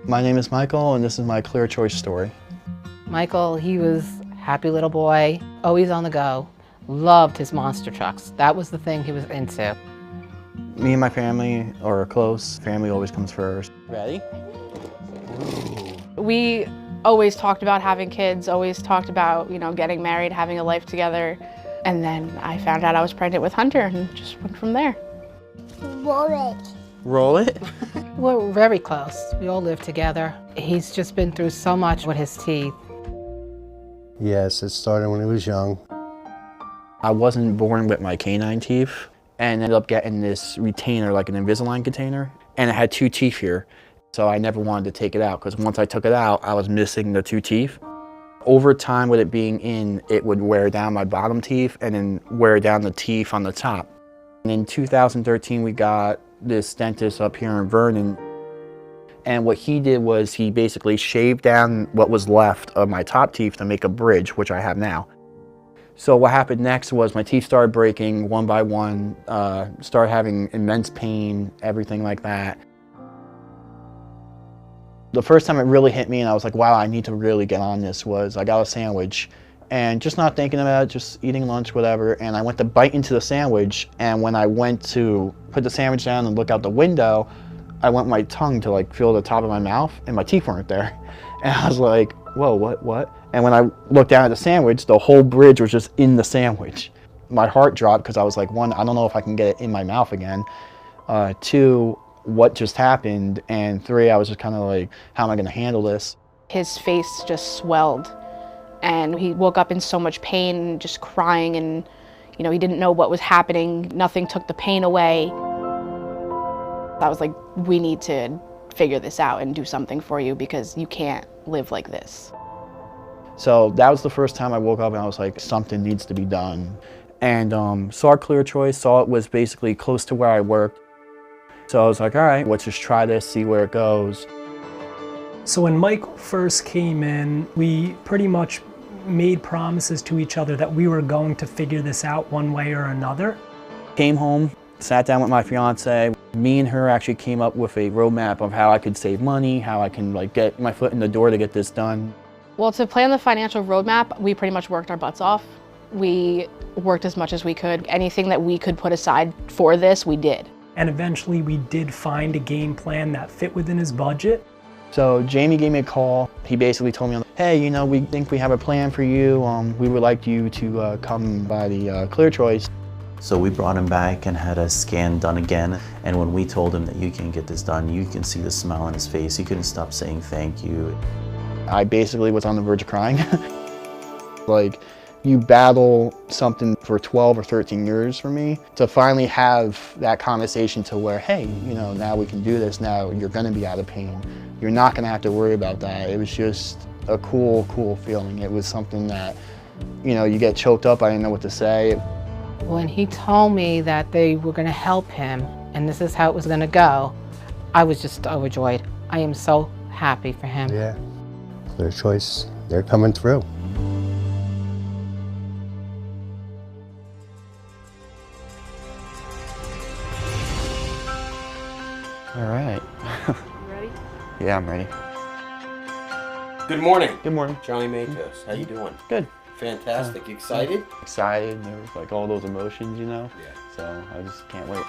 My name is Michael, and this is my ClearChoice story. Michael, he was a happy little boy, always on the go, loved his monster trucks. That was the thing he was into. Me and my family are close. Family always comes first. Ready? We always talked about having kids, always talked about, getting married, having a life together. And then I found out I was pregnant with Hunter and just went from there. Roll it. Roll it? We're very close. We all live together. He's just been through so much with his teeth. Yes, it started when he was young. I wasn't born with my canine teeth and ended up getting this retainer, like an Invisalign container, and it had 2 teeth here. So I never wanted to take it out because once I took it out, I was missing the 2 teeth. Over time with it being in, it would wear down my bottom teeth and then wear down the teeth on the top. And in 2013, we got this dentist up here in Vernon. And what he did was he basically shaved down what was left of my top teeth to make a bridge, which I have now. So what happened next was my teeth started breaking one by one, started having immense pain, everything like that. The first time it really hit me and I was like, wow, I need to really get on this was I got a sandwich and just not thinking about it, just eating lunch, whatever. And I went to bite into the sandwich. And when I went to put the sandwich down and look out the window, I went my tongue to like feel the top of my mouth and my teeth weren't there. And I was like, whoa, what? And when I looked down at the sandwich, the whole bridge was just in the sandwich. My heart dropped because I was like, 1, I don't know if I can get it in my mouth again. 2, what just happened? And 3, I was just kind of like, how am I gonna handle this? His face just swelled and he woke up in so much pain, just crying, and he didn't know what was happening. Nothing took the pain away. I was like, we need to figure this out and do something for you because you can't live like this. So that was the first time I woke up and I was like, something needs to be done. And saw ClearChoice, saw it was basically close to where I worked. So I was like, all right, let's just try this, see where it goes. So when Michael first came in, we pretty much made promises to each other that we were going to figure this out one way or another. Came home, sat down with my fiance. Me and her actually came up with a roadmap of how I could save money, how I can like get my foot in the door to get this done. Well, to plan the financial roadmap, we pretty much worked our butts off. We worked as much as we could. Anything that we could put aside for this, we did. And eventually we did find a game plan that fit within his budget. So Jamie gave me a call. He basically told me, hey, we think we have a plan for you. We would like you to come by the ClearChoice. So we brought him back and had a scan done again. And when we told him that you can get this done, you can see the smile on his face. He couldn't stop saying thank you. I basically was on the verge of crying. Like, you battle something for 12 or 13 years for me to finally have that conversation to where, hey, now we can do this. Now you're gonna be out of pain. You're not gonna have to worry about that. It was just a cool feeling. It was something that, you get choked up. I didn't know what to say. When he told me that they were going to help him and this is how it was going to go, I was just overjoyed. I am so happy for him. Yeah, ClearChoice, they're coming through. All right. You ready? Yeah, I'm ready. Good morning. Good morning. Johnny Matos. How you doing? Good. Fantastic. Excited? Excited. There was like all those emotions, Yeah. So I just can't wait.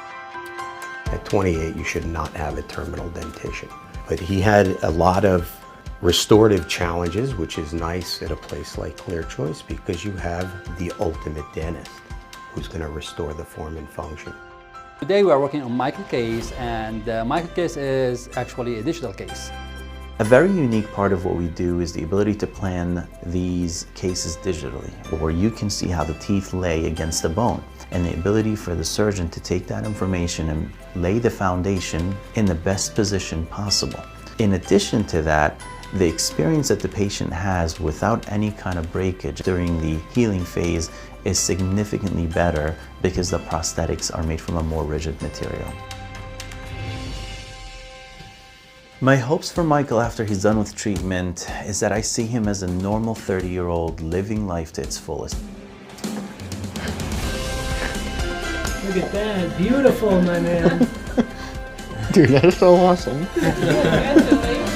At 28, you should not have a terminal dentition. But he had a lot of restorative challenges, which is nice at a place like ClearChoice because you have the ultimate dentist who's going to restore the form and function. Today we are working on Michael's case, and Michael's case is actually a digital case. A very unique part of what we do is the ability to plan these cases digitally, where you can see how the teeth lay against the bone, and the ability for the surgeon to take that information and lay the foundation in the best position possible. In addition to that, the experience that the patient has without any kind of breakage during the healing phase is significantly better because the prosthetics are made from a more rigid material. My hopes for Michael after he's done with treatment is that I see him as a normal 30-year-old living life to its fullest. Look at that, beautiful, my man. Dude, that is so awesome. Congratulations.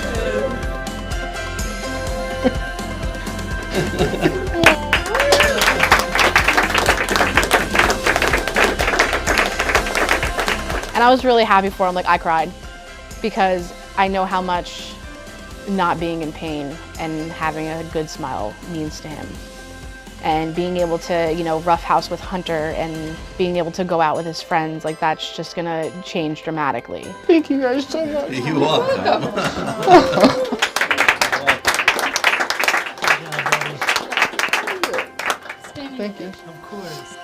And I was really happy for him, like I cried, because I know how much not being in pain and having a good smile means to him. And being able to, you know, roughhouse with Hunter and being able to go out with his friends, like that's just gonna change dramatically. Thank you guys so much. You're welcome. Thank you. Of course.